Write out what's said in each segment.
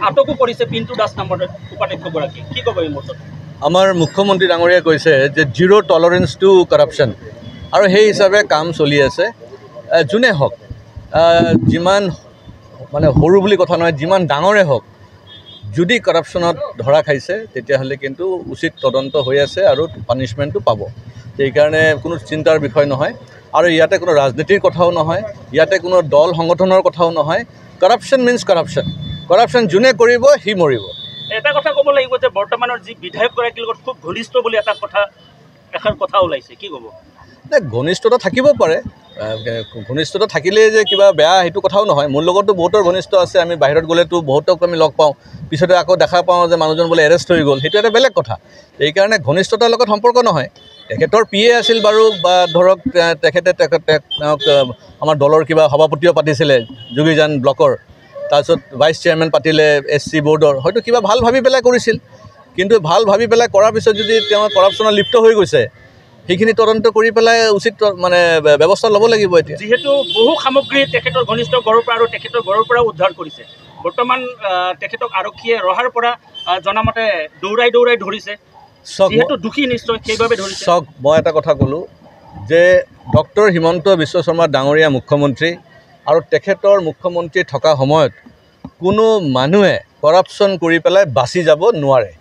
আটকো কৰিছে পিণ্টু দাস নামৰ উপাধ্যক্ষগৰাকী, কি ক'ব এই মুহূৰ্তত? আমাৰ মুখ্যমন্ত্ৰী ডাঙৰীয়াই কৈছে যে জিৰ' টলাৰেঞ্চ টু কৰাপশ্যন, আৰু সেই হিচাপে কাম চলি আছে। যোনে হওক, যিমান মানে সৰু বুলি কথা নহয়, যিমান ডাঙৰে হওক, যদি কৰাপশ্যনত ধৰা খাইছে তেতিয়াহ'লে কিন্তু উচিত তদন্ত হৈ আছে আৰু পানিছমেণ্টটো পাব। সেইকাৰণে কোনো চিন্তাৰ বিষয় নহয়। আৰু ইয়াতে কোনো ৰাজনীতিৰ কথাও নহয়, ইয়াতে কোনো দল সংগঠনৰ কথাও নহয়। Corruption means corruption. কৰাপশ্যন যোনে কৰিব সি মৰিব। এটা কথা ক'ব লাগিব যে বৰ্তমানৰ যি বিধায়কগৰাকীৰ লগত খুব ঘনিষ্ঠ বুলি এষাৰ কথা ওলাইছে, কি ক'ব? ঘনিষ্ঠতা থাকিব পাৰে, ঘনিষ্ঠতা থাকিলেই যে কিবা বেয়া সেইটো কথাও নহয়। মোৰ লগতো বহুতৰ ঘনিষ্ঠ আছে, আমি বাহিৰত গ'লেতো বহুতক আমি লগ পাওঁ, পিছতে আকৌ দেখা পাওঁ যে মানুহজন বোলে এৰেষ্ট হৈ গ'ল, সেইটো এটা বেলেগ কথা। সেইকাৰণে ঘনিষ্ঠতাৰ লগত সম্পৰ্ক নহয়। তেখেতৰ PA আছিল বাৰু, বা ধৰক তেখেতে তেওঁক আমাৰ দলৰ কিবা সভাপতিও পাতিছিলে যোগীজান ব্লকৰ, তাৰপিছত ভাইচ চেয়াৰমেন পাতিলে SC বৰ্ডৰ, হয়তো কিবা ভাল ভাবি পেলাই কৰিছিল। কিন্তু ভাল ভাবি পেলাই কৰাৰ পিছত যদি তেওঁ কৰাপশ্যনত লিপ্ত হৈ গৈছে, সেইখিনি তদন্ত কৰি পেলাই উচিত মানে ব্যৱস্থা ল'ব লাগিব। এতিয়া যিহেতু বহু সামগ্ৰী তেখেতৰ ঘনিষ্ঠ ঘৰৰ পৰা আৰু তেখেতৰ ঘৰৰ পৰাও উদ্ধাৰ কৰিছে, বৰ্তমান তেখেতক আৰক্ষীয়ে ৰহাৰ পৰা জনামতে দৌৰাই ধৰিছে। যিহেতু দোষী নিশ্চয়, সেইবাবে ধৰিছে। চাওক, মই এটা কথা ক'লোঁ যে ডক্টৰ হিমন্ত বিশ্ব শৰ্মা ডাঙৰীয়া মুখ্যমন্ত্ৰী, আৰু তেখেতৰ মুখ্যমন্ত্ৰী থকা সময়ত কোনো মানুহে কৰাপশ্যন কৰি পেলাই বাচি যাব নোৱাৰে।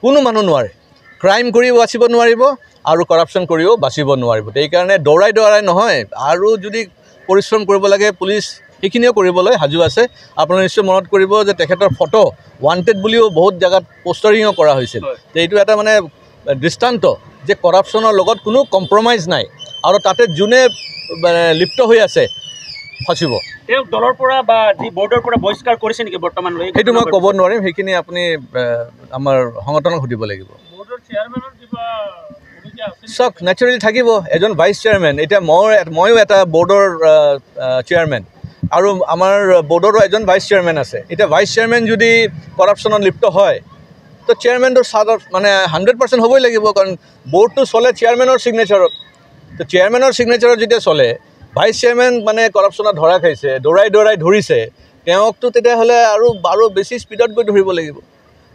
কোনো মানুহ নোৱাৰে। ক্ৰাইম কৰি বাচিব নোৱাৰিব আৰু কৰাপশ্যন কৰিও বাচিব নোৱাৰিব। সেইকাৰণে দৌৰাই নহয়, আৰু যদি পৰিশ্ৰম কৰিব লাগে পুলিচ সেইখিনিও কৰিবলৈ সাজু আছে। আপোনালোকে নিশ্চয় মনত কৰিব যে তেখেতৰ ফটো ৱান্টেড বুলিও বহুত জেগাত পোষ্টাৰিঙো কৰা হৈছিল। এইটো এটা মানে দৃষ্টান্ত যে কৰাপশ্যনৰ লগত কোনো কম্প্ৰমাইজ নাই, আৰু তাতে যোনে লিপ্ত হৈ আছে ফচিব। তেওঁ দলৰ পৰা বা যি বৰ্ডৰ পৰা বহিষ্কাৰ কৰিছে নেকি বৰ্তমানলৈ? সেইটো মই ক'ব নোৱাৰিম, সেইখিনি আপুনি আমাৰ সংগঠনক সুধিব লাগিব। চাওক, নেচাৰেলি থাকিব এজন ভাইচ চেয়াৰমেন। এতিয়া ময়ো এটা বৰ্ডৰ চেয়াৰমেন, আৰু আমাৰ বৰ্ডৰো এজন ভাইচ চেয়াৰমেন আছে। এতিয়া ভাইচ চেয়াৰমেন যদি কৰাপশ্যনত লিপ্ত হয়, তো চেয়াৰমেনটোৰ চাদত মানে 100% হ'বই লাগিব, কাৰণ বৰ্ডটো চলে চেয়াৰমেনৰ ছিগনেচাৰত। তো চেয়াৰমেনৰ ছিগনেচাৰত যেতিয়া চলে, ভাইচ চেয়াৰমেন মানে কৰাপশ্যনত ধৰা খাইছে, দৌৰাই ধৰিছে, তেওঁকতো তেতিয়াহ'লে আৰু বেছি স্পীডত গৈ ধৰিব লাগিব।